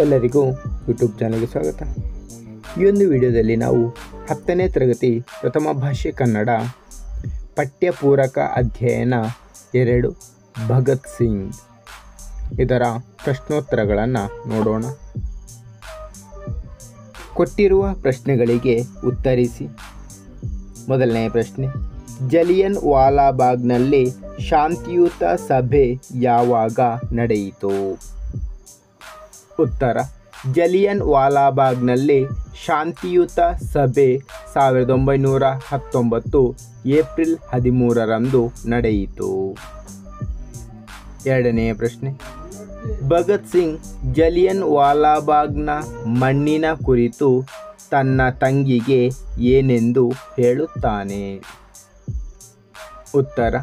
ಎಲ್ಲರಿಗೂ ಯೂಟ್ಯೂಬ್ ಚಾನಲ್ಗೆ ಸ್ವಾಗತ. ಈ ಒಂದು ವಿಡಿಯೋದಲ್ಲಿ ನಾವು 10ನೇ ತರಗತಿ ಪ್ರಥಮ ಭಾಷೆ ಕನ್ನಡ ಪಠ್ಯಪೂರಕ ಅಧ್ಯಯನ 2 ಭಗತ್ ಸಿಂಗ್ ಇದರ ಪ್ರಶ್ನೋತ್ತರಗಳನ್ನು ನೋಡೋಣ. ಕೊಟ್ಟಿರುವ ಪ್ರಶ್ನೆಗಳಿಗೆ ಉತ್ತರಿಸಿ. ಮೊದಲನೇ ಪ್ರಶ್ನೆ, ಜಲಿಯನ್ ವಾಲಾಬಾಗ್ನಲ್ಲಿ ಶಾಂತಿಯುತ ಸಭೆ ಯಾವಾಗ ನಡೆಯಿತು? ಉತ್ತರ, ಜಲಿಯನ್ ವಾಲಾಬಾಗ್ನಲ್ಲಿ ಶಾಂತಿಯುತ ಸಭೆ 1919 ಏಪ್ರಿಲ್ 13ರಂದು ನಡೆಯಿತು. ಎರಡನೆಯ ಪ್ರಶ್ನೆ, ಭಗತ್ ಸಿಂಗ್ ಜಲಿಯನ್ ವಾಲಾಬಾಗ್ನ ಮಣ್ಣಿನ ಕುರಿತು ತನ್ನ ತಂಗಿಗೆ ಏನೆಂದು ಹೇಳುತ್ತಾನೆ? ಉತ್ತರ,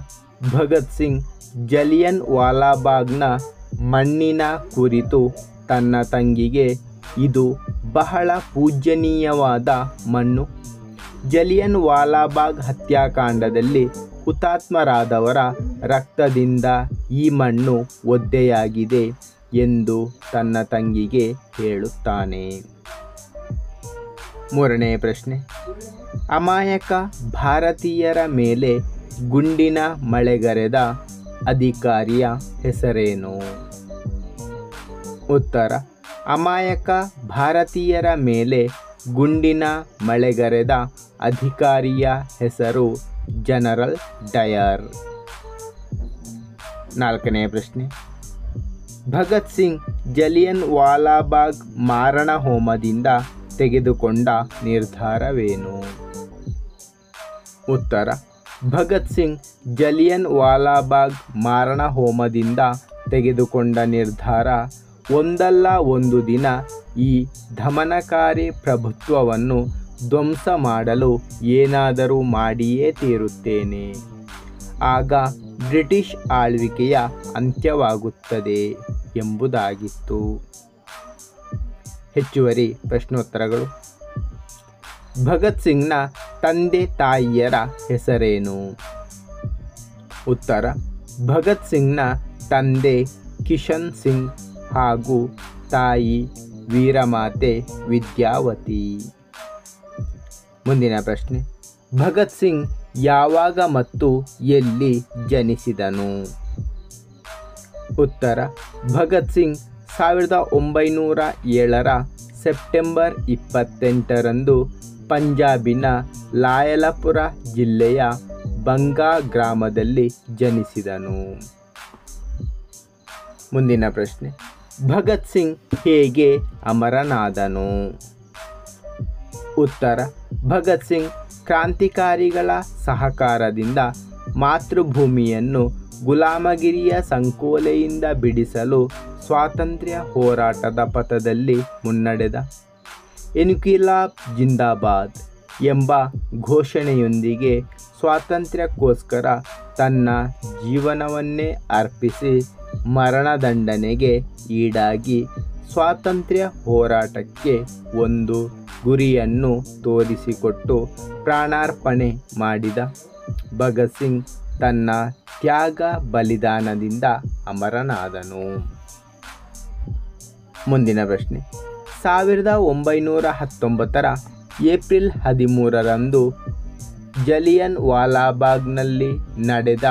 ಭಗತ್ ಸಿಂಗ್ ಜಲಿಯನ್ ವಾಲಾಬಾಗ್ನ ಮಣ್ಣಿನ ಕುರಿತು ತನ್ನ ತಂಗಿಗೆ, ಇದು ಬಹಳ ಪೂಜ್ಯನೀಯವಾದ ಮಣ್ಣು. ಜಲಿಯನ್ ವಾಲಾಬಾಗ್ ಹತ್ಯಾಕಾಂಡದಲ್ಲಿ ಹುತಾತ್ಮರಾದವರ ರಕ್ತದಿಂದ ಈ ಮಣ್ಣು ಒದ್ದೆಯಾಗಿದೆ ಎಂದು ತನ್ನ ತಂಗಿಗೆ ಹೇಳುತ್ತಾನೆ. ಮೂರನೇ ಪ್ರಶ್ನೆ, ಅಮಾಯಕ ಭಾರತೀಯರ ಮೇಲೆ ಗುಂಡಿನ ಮಳೆಗರೆದ ಅಧಿಕಾರಿಯ ಹೆಸರೇನು? ಉತ್ತರ, ಅಮಾಯಕ ಭಾರತೀಯರ ಮೇಲೆ ಗುಂಡಿನ ಮಳೆಗರೆದ ಅಧಿಕಾರಿಯ ಹೆಸರು ಜನರಲ್ ಡಯರ್. ನಾಲ್ಕನೇ ಪ್ರಶ್ನೆ, ಭಗತ್ ಸಿಂಗ್ ಜಲಿಯನ್ ವಾಲಾಬಾಗ್ ಮಾರಣ ಹೋಮದಿಂದ ತೆಗೆದುಕೊಂಡ ನಿರ್ಧಾರವೇನು? ಉತ್ತರ, ಭಗತ್ ಸಿಂಗ್ ಜಲಿಯನ್ ವಾಲಾಬಾಗ್ ಮಾರಣ ಹೋಮದಿಂದ ತೆಗೆದುಕೊಂಡ ನಿರ್ಧಾರ, ಒಂದಲ್ಲ ಒಂದು ದಿನ ಈ ದಮನಕಾರಿ ಪ್ರಭುತ್ವವನ್ನು ಧ್ವಂಸ ಮಾಡಲು ಏನಾದರೂ ಮಾಡಿಯೇ ತೀರುತ್ತೇನೆ. ಆಗ ಬ್ರಿಟಿಷ್ ಆಳ್ವಿಕೆಯ ಅಂತ್ಯವಾಗುತ್ತದೆ ಎಂಬುದಾಗಿತ್ತು. ಹೆಚ್ಚುವರಿ ಪ್ರಶ್ನೋತ್ತರಗಳು. ಭಗತ್ ಸಿಂಗ್ನ ತಂದೆ ತಾಯಿಯರ ಹೆಸರೇನು? ಉತ್ತರ, ಭಗತ್ ಸಿಂಗ್ನ ತಂದೆ ಕಿಶನ್ ಸಿಂಗ್ ಹಾಗೂ ತಾಯಿ ವೀರಮಾತೆ ವಿದ್ಯಾವತಿ. ಮುಂದಿನ ಪ್ರಶ್ನೆ, ಭಗತ್ ಸಿಂಗ್ ಯಾವಾಗ ಮತ್ತು ಎಲ್ಲಿ ಜನಿಸಿದನು? ಉತ್ತರ, ಭಗತ್ ಸಿಂಗ್ 1907 ಸೆಪ್ಟೆಂಬರ್ 28ರಂದು ಪಂಜಾಬಿನ ಲಾಯಲಪುರ ಜಿಲ್ಲೆಯ ಬಂಗಾ ಗ್ರಾಮದಲ್ಲಿ ಜನಿಸಿದನು. ಮುಂದಿನ ಪ್ರಶ್ನೆ, ಭಗತ್ ಸಿಂಗ್ ಹೇಗೆ ಅಮರನಾದನು? ಉತ್ತರ, ಭಗತ್ ಸಿಂಗ್ ಕ್ರಾಂತಿಕಾರಿಗಳ ಸಹಕಾರದಿಂದ ಮಾತೃಭೂಮಿಯನ್ನು ಗುಲಾಮಗಿರಿಯ ಸಂಕೋಲೆಯಿಂದ ಬಿಡಿಸಲು ಸ್ವಾತಂತ್ರ್ಯ ಹೋರಾಟದ ಪಥದಲ್ಲಿ ಮುನ್ನಡೆದ. ಇನ್ಕಿಲಾಬ್ ಜಿಂದಾಬಾದ್ ಎಂಬ ಘೋಷಣೆಯೊಂದಿಗೆ ಸ್ವಾತಂತ್ರ್ಯಕ್ಕೋಸ್ಕರ ತನ್ನ ಜೀವನವನ್ನೇ ಅರ್ಪಿಸಿ ಮರಣದಂಡನೆಗೆ ಈಡಾಗಿ ಸ್ವಾತಂತ್ರ್ಯ ಹೋರಾಟಕ್ಕೆ ಒಂದು ಗುರಿಯನ್ನು ತೋರಿಸಿಕೊಟ್ಟು ಪ್ರಾಣಾರ್ಪಣೆ ಮಾಡಿದ ಭಗತ್ ಸಿಂಗ್ ತನ್ನ ತ್ಯಾಗ ಬಲಿದಾನದಿಂದ ಅಮರನಾದನು. ಮುಂದಿನ ಪ್ರಶ್ನೆ, 1919 ಏಪ್ರಿಲ್ 13ರಂದು ಜಲಿಯನ್ ವಾಲಾಬಾಗ್ನಲ್ಲಿ ನಡೆದ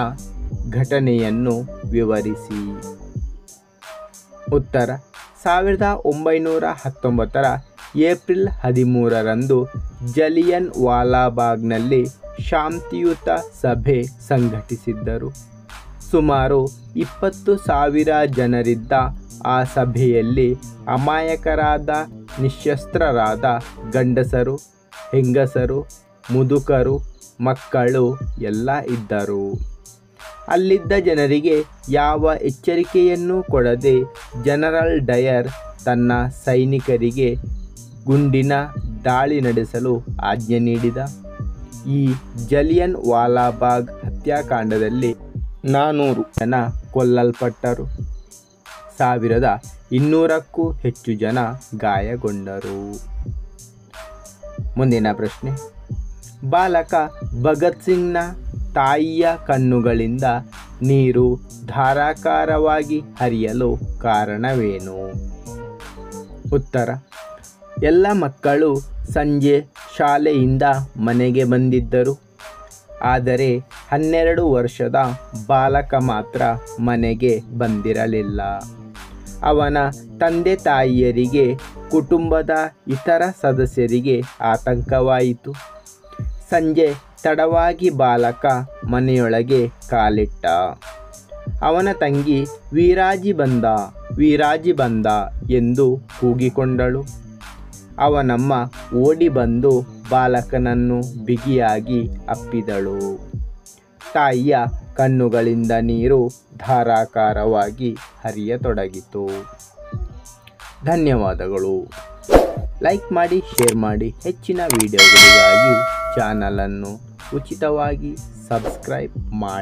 ಘಟನೆಯನ್ನು ವಿವರಿಸಿ. ಉತ್ತರ, 1919 ಏಪ್ರಿಲ್ 13ರಂದು ಜಲಿಯನ್ ವಾಲಾಬಾಗ್ನಲ್ಲಿ ಶಾಂತಿಯುತ ಸಭೆ ಸಂಘಟಿಸಿದ್ದರು. ಸುಮಾರು 20,000 ಜನರಿದ್ದ ಆ ಸಭೆಯಲ್ಲಿ ಅಮಾಯಕರಾದ ನಿಶ್ಶಸ್ತ್ರರಾದ ಗಂಡಸರು, ಹೆಂಗಸರು, ಮುದುಕರು, ಮಕ್ಕಳು ಎಲ್ಲ ಇದ್ದರು. ಅಲ್ಲಿದ್ದ ಜನರಿಗೆ ಯಾವ ಎಚ್ಚರಿಕೆಯನ್ನೂ ಕೊಡದೆ ಜನರಲ್ ಡಯರ್ ತನ್ನ ಸೈನಿಕರಿಗೆ ಗುಂಡಿನ ದಾಳಿ ನಡೆಸಲು ಆಜ್ಞೆ ನೀಡಿದ. ಈ ಜಲಿಯನ್ ವಾಲಾಬಾಗ್ ಹತ್ಯಾಕಾಂಡದಲ್ಲಿ 400 ಜನ ಕೊಲ್ಲಲ್ಪಟ್ಟರು. 1200ಕ್ಕೂ ಹೆಚ್ಚು ಜನ ಗಾಯಗೊಂಡರು. ಮುಂದಿನ ಪ್ರಶ್ನೆ, ಬಾಲಕ ಭಗತ್ ಸಿಂಗ್ನ ತಾಯಿಯ ಕಣ್ಣುಗಳಿಂದ ನೀರು ಧಾರಾಕಾರವಾಗಿ ಹರಿಯಲು ಕಾರಣವೇನು? ಉತ್ತರ: ಎಲ್ಲ ಮಕ್ಕಳು ಸಂಜೆ ಶಾಲೆಯಿಂದ ಮನೆಗೆ ಬಂದಿದ್ದರು. ಆದರೆ 12 ವರ್ಷದ ಬಾಲಕ ಮಾತ್ರ ಮನೆಗೆ ಬಂದಿರಲಿಲ್ಲ. ಅವನ ತಂದೆ ತಾಯಿಯರಿಗೆ, ಕುಟುಂಬದ ಇತರ ಸದಸ್ಯರಿಗೆ ಆತಂಕವಾಯಿತು. ಸಂಜೆ ತಡವಾಗಿ ಬಾಲಕ ಮನೆಯೊಳಗೆ ಕಾಲಿಟ್ಟ. ಅವನ ತಂಗಿ ವೀರಾಜಿ ಬಂದ, ವೀರಾಜಿ ಬಂದ ಎಂದು ಕೂಗಿಕೊಂಡಳು. ಅವನಮ್ಮ ಓಡಿ ಬಂದು ಬಾಲಕನನ್ನು ಬಿಗಿಯಾಗಿ ಅಪ್ಪಿದಳು. ತಾಯಿಯ ಕಣ್ಣುಗಳಿಂದ ನೀರು ಧಾರಾಕಾರವಾಗಿ ಹರಿಯತೊಡಗಿತು. ಧನ್ಯವಾದಗಳು. ಲೈಕ್ ಮಾಡಿ, ಶೇರ್ ಮಾಡಿ. ಹೆಚ್ಚಿನ ವಿಡಿಯೋಗಳಿಗಾಗಿ ಚಾನಲನ್ನು ಉಚಿತವಾಗಿ ಸಬ್ಸ್ಕ್ರೈಬ್ ಮಾಡಿ.